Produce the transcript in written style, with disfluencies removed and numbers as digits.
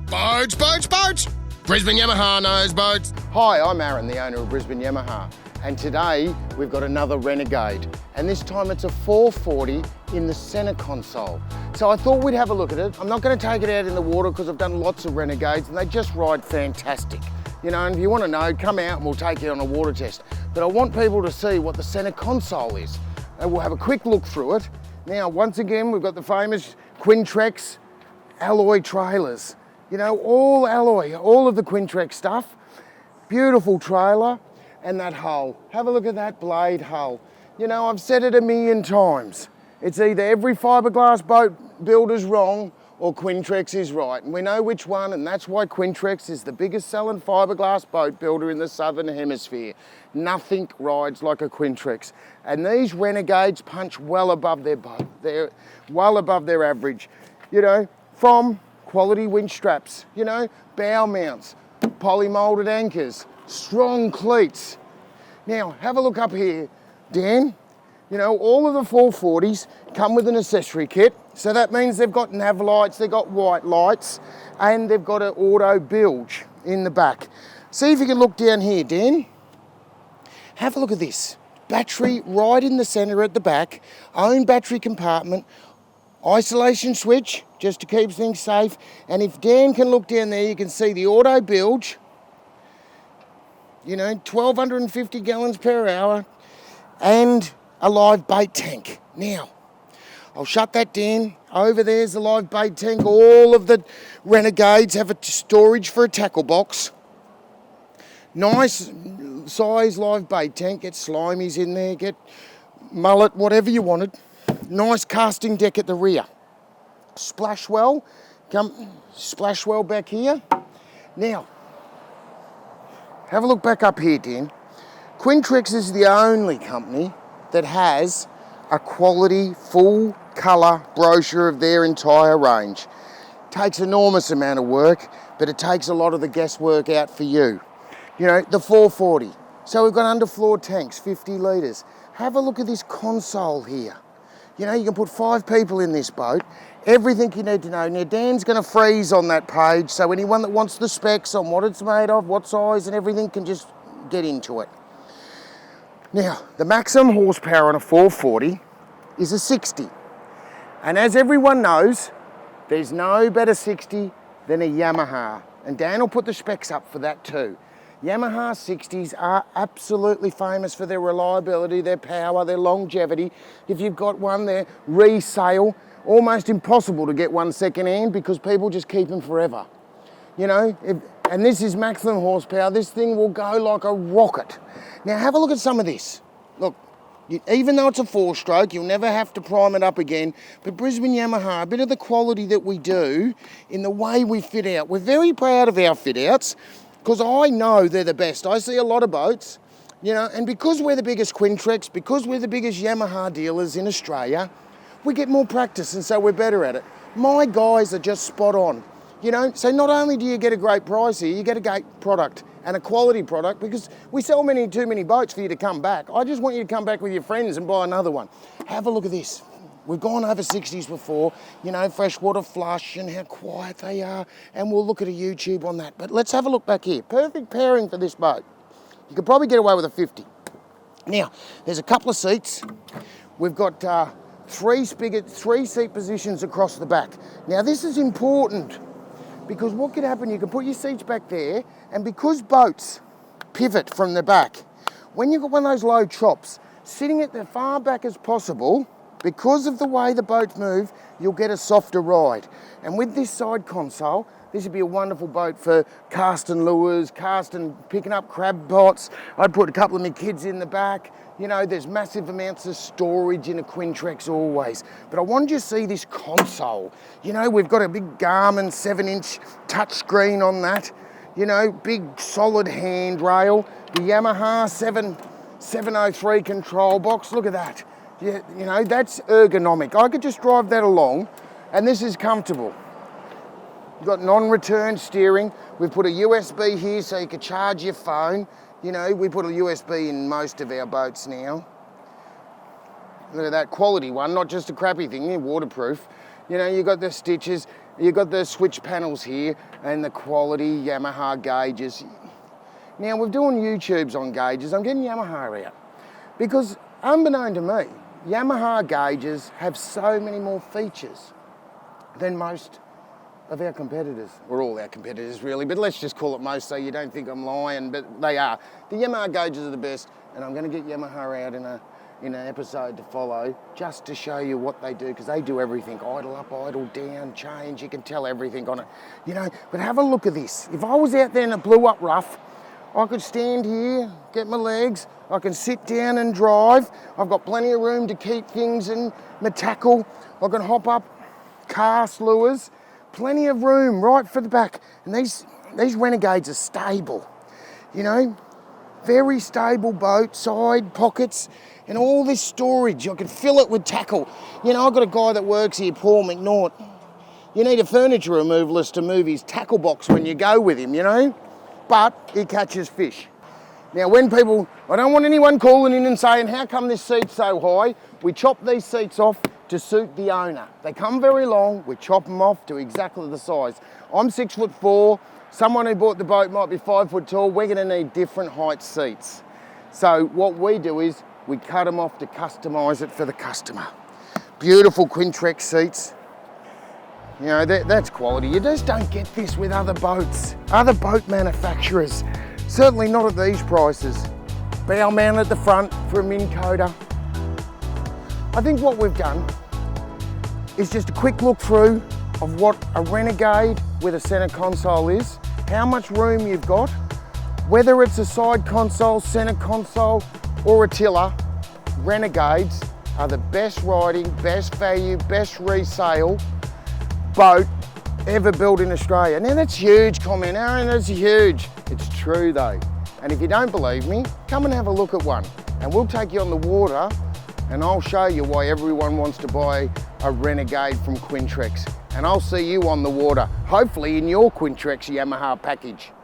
Boats, boats, boats! Brisbane Yamaha knows boats. Hi, I'm Aaron, the owner of Brisbane Yamaha, and today we've got another Renegade, and this time it's a 440 in the Centre Console. So I thought we'd have a look at it. I'm not going to take it out in the water because I've done lots of Renegades and they just ride fantastic. You know, and if you want to know, come out and we'll take you on a water test. But I want people to see what the Centre Console is, and we'll have a quick look through it. Now, once again, we've got the famous Quintrex alloy trailers. You know, all alloy, all of the Quintrex stuff. Beautiful trailer, and that hull. Have a look at that Blade hull. You know, I've said it a million times. It's either every fiberglass boat builder's wrong or Quintrex is right. And we know which one, and that's why Quintrex is the biggest selling fiberglass boat builder in the Southern Hemisphere. Nothing rides like a Quintrex. And these Renegades punch well above their boat. They're well above their average. You know, from quality winch straps, you know, bow mounts, poly-molded anchors, strong cleats. Now, have a look up here, Dan. You know, all of the 440s come with an accessory kit. So that means they've got nav lights, they've got white lights, and they've got an auto bilge in the back. See if you can look down here, Dan. Have a look at this. Battery right in the centre at the back, own battery compartment, isolation switch, just to keep things safe. And if Dan can look down there, you can see the auto bilge, you know, 1,250 gallons per hour, and a live bait tank. Now, I'll shut that down. Over there's the live bait tank. All of the Renegades have a storage for a tackle box. Nice size live bait tank. Get slimies in there, get mullet, whatever you wanted. Nice casting deck at the rear. Splash well back here. Now, have a look back up here, Dan. Quintrex is the only company that has a quality full colour brochure of their entire range. Takes enormous amount of work, but it takes a lot of the guesswork out for you. You know, the 440. So we've got underfloor tanks, 50 litres. Have a look at this console here. You know, you can put 5 people in this boat. Everything you need to know. Now, Dan's going to freeze on that page, so anyone that wants the specs on what it's made of, what size and everything can just get into it. Now, the maximum horsepower on a 440 is a 60. And as everyone knows, there's no better 60 than a Yamaha. And Dan will put the specs up for that too. Yamaha 60s are absolutely famous for their reliability, their power, their longevity. If you've got one, they're resale. Almost impossible to get one second hand because people just keep them forever. You know, and this is maximum horsepower. This thing will go like a rocket. Now have a look at some of this. Look, even though it's a 4-stroke, you'll never have to prime it up again. But Brisbane Yamaha, a bit of the quality that we do in the way we fit out. We're very proud of our fit outs, because I know they're the best. I see a lot of boats, you know, and because we're the biggest Quintrex, because we're the biggest Yamaha dealers in Australia, we get more practice and so we're better at it. My guys are just spot on, you know, so not only do you get a great price here, you get a great product and a quality product because we sell too many boats for you to come back. I just want you to come back with your friends and buy another one. Have a look at this. We've gone over 60s before, you know, freshwater flush and how quiet they are, and we'll look at a YouTube on that. But let's have a look back here. Perfect pairing for this boat. You could probably get away with a 50. Now, there's a couple of seats. We've got 3 seat positions across the back. Now, this is important because what could happen, you can put your seats back there, and because boats pivot from the back, when you've got one of those low chops, sitting at the far back as possible, because of the way the boats move, you'll get a softer ride. And with this side console, this would be a wonderful boat for casting lures, picking up crab pots. I'd put a couple of my kids in the back. You know, there's massive amounts of storage in a Quintrex always. But I wanted you to see this console. You know, we've got a big Garmin 7-inch touchscreen on that. You know, big solid handrail. The Yamaha 703 control box, look at that. Yeah, you know, that's ergonomic. I could just drive that along, and this is comfortable. You've got non-return steering. We've put a USB here so you can charge your phone. You know, we put a USB in most of our boats now. Look at that quality one, not just a crappy thing, they're waterproof. You know, you got the stitches, you got the switch panels here, and the quality Yamaha gauges. Now, we're doing YouTubes on gauges. I'm getting Yamaha out because, unbeknown to me, Yamaha gauges have so many more features than most of our competitors, or all our competitors really, but let's just call it most so you don't think I'm lying, but they are. The Yamaha gauges are the best, and I'm going to get Yamaha out in an episode to follow just to show you what they do, because they do everything. Idle up, idle down, change, you can tell everything on it. You know, but have a look at this. If I was out there and it blew up rough, I could stand here, get my legs, I can sit down and drive. I've got plenty of room to keep things in my tackle. I can hop up cast lures, plenty of room right for the back. And these Renegades are stable, you know, very stable boat, side pockets, and all this storage. I can fill it with tackle. You know, I've got a guy that works here, Paul McNaught. You need a furniture removalist to move his tackle box when you go with him, you know, but he catches fish. Now, when people, I don't want anyone calling in and saying, how come this seat's so high? We chop these seats off to suit the owner. They come very long, we chop them off to exactly the size. I'm 6'4", someone who bought the boat might be 5 foot tall. We're gonna need different height seats. So what we do is we cut them off to customise it for the customer. Beautiful Quintrex seats. You know, that's quality. You just don't get this with other boats, other boat manufacturers. Certainly not at these prices. Bow mount at the front for a Minn Coda. I think what we've done is just a quick look through of what a Renegade with a centre console is, how much room you've got, whether it's a side console, centre console, or a tiller. Renegades are the best riding, best value, best resale boat ever built in Australia. Now that's huge comment, Aaron, that's huge. It's true though. And if you don't believe me, come and have a look at one. And we'll take you on the water and I'll show you why everyone wants to buy a Renegade from Quintrex. And I'll see you on the water, hopefully in your Quintrex Yamaha package.